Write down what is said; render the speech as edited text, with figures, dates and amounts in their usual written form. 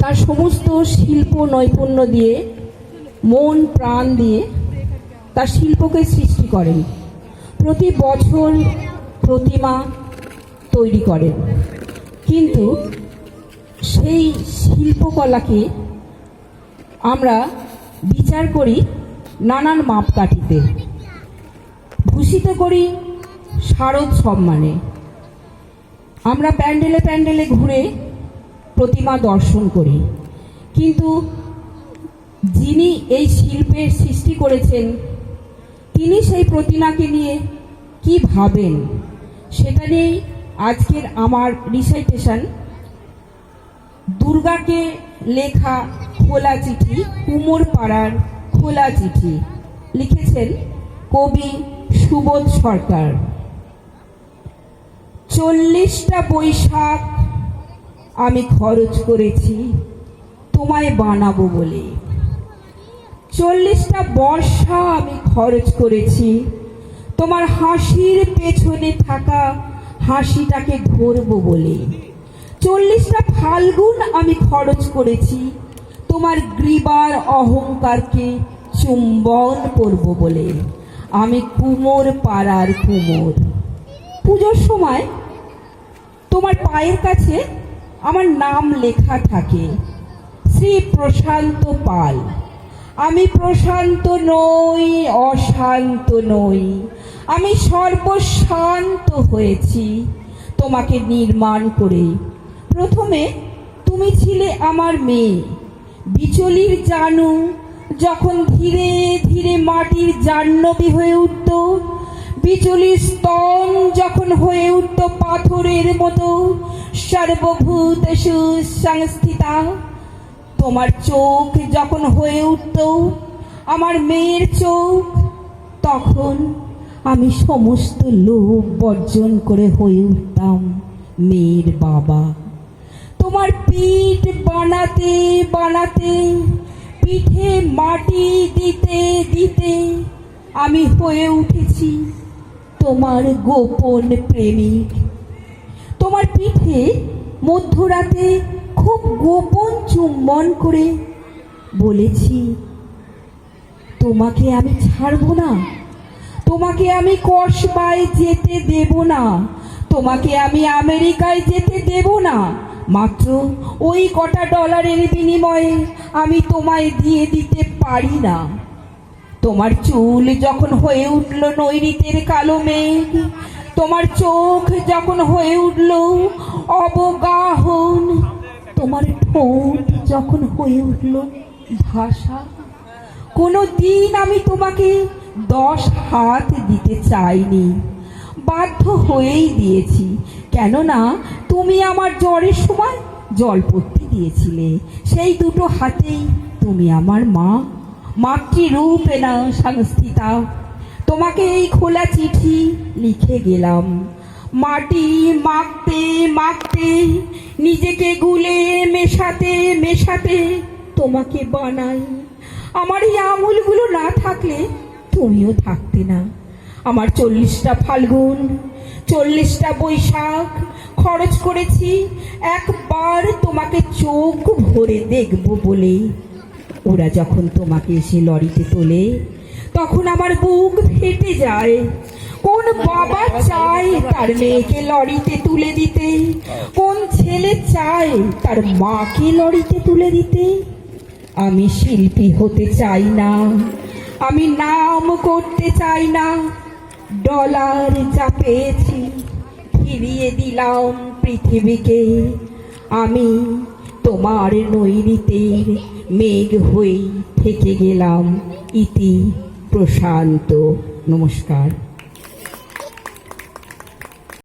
তার সমস্ত শিল্প নৈপুণ্য দিয়ে, মন প্রাণ দিয়ে তার শিল্পকে সৃষ্টি করেন। প্রতি বছর প্রতিমা তৈরি করেন, কিন্তু সেই শিল্পকলাকে আমরা বিচার করি নানান মাপকাঠিতে, ভূষিত করি শারদ সম্মানে। আমরা প্যান্ডেলে প্যান্ডেলে ঘুরে প্রতিমা দর্শন করি, কিন্তু যিনি এই শিল্পের সৃষ্টি করেছেন তিনি সেই প্রতিমাকে নিয়ে কি ভাবেন সেটা নিয়েই আজকের আমার রিসাইটেশন। দুর্গাকে লেখা খোলা চিঠি, কুমোর পাড়ার খোলা চিঠি, লিখেছেন কবি সুবোধ সরকার। 40টা বৈশাখ আমি খরচ করেছি তোমায় বানাবো বলে, 40টা বর্ষা আমি খরচ করেছি তোমার হাসির পেছনে থাকা হাসিটাকে ধরবো বলে, 40টা ফাল্গুন আমি খরচ করেছি তোমার গ্রীবার অহংকারকে চুম্বন করব বলে। আমি কুমোর পাড়ার কুমোর। পুজোর সময় তোমার পায়ের কাছে আমার নাম লেখা থাকে, শ্রী প্রশান্ত পাল। আমি প্রশান্ত নই, অশান্ত নই, আমি সর্বশান্ত হয়েছি তোমাকে নির্মাণ করে। প্রথমে তুমি ছিলে আমার মেয়ে, বিচলির জানু যখন ধীরে ধীরে মাটির জাহ্নবী হয়ে উঠত, বিচলির স্তন যখন হয়ে উঠত পাথরের মতো সর্বভূত সুসংস্থিতা, তোমার চোখ যখন হয়ে উঠত আমার মেয়ের চোখ, তখন আমি সমস্ত লোভ বর্জন করে হয়ে উঠতাম মেয়ের বাবা। তোমার পিঠ বানাতে বানাতে, পিঠে মাটি দিতে দিতে আমি হয়ে উঠেছি তোমার গোপন প্রেমিক। তোমার পিঠে মধ্যরাতে খুব গোপন চুম্বন করে বলেছি তোমাকে আমি ছাড়ব না, তোমাকে আমি কসবায় যেতে দেব না, তোমাকে আমি আমেরিকায় যেতে দেব না। মাত্র ওই কটা ডলারের বিনিময়ে আমি তোমায় দিয়ে দিতে পারি না। তোমার চুল যখন হয়ে উঠল নৈঋতের কালো মেঘ, তোমার চোখ যখন হয়ে উঠল অবগাহন, তোমার ঠোঁট যখন হয়ে উঠল ভাষা, কোনো দিন আমি তোমাকে 10 হাত দিতে চাইনি, বাধ্য হয়েই দিয়েছি। কেননা তুমি আমার জ্বরের সময় জলপট্টি দিয়েছিলে, সেই দুটো হাতেই তুমি আমার মা, মাতৃরূপে না সংস্থিতা। তোমাকে এই খোলা চিঠি লিখে গেলাম, মাটি মাখতে মাখতে, নিজেকে গুলে মেশাতে মেশাতে তোমাকে বানাই। আমার এই আঙুলগুলো না থাকলে তুমিও থাকতে না। আমার 40টা ফাল্গুন, 40টা বৈশাখ খরচ করেছি একবার তোমাকে চোখ ভরে দেখব বলে। ওরা যখন তোমাকে এসে লরিতে তোলে তখন আমার বুক ফেটে যায়। কোন বাবা চায় তার মেয়েকে লরিতে তুলে দিতে? কোন ছেলে চায় তার মাকে লরিতে তুলে দিতে? আমি শিল্পী হতে চাই না, আমি নাম করতে চাই না। ডলার যা পেয়েছি ফিরিয়ে দিলাম পৃথিবীকে। আমি তোমার নৈঋতের মেঘ হয়ে থেকে গেলাম। ইতি প্রশান্ত। নমস্কার।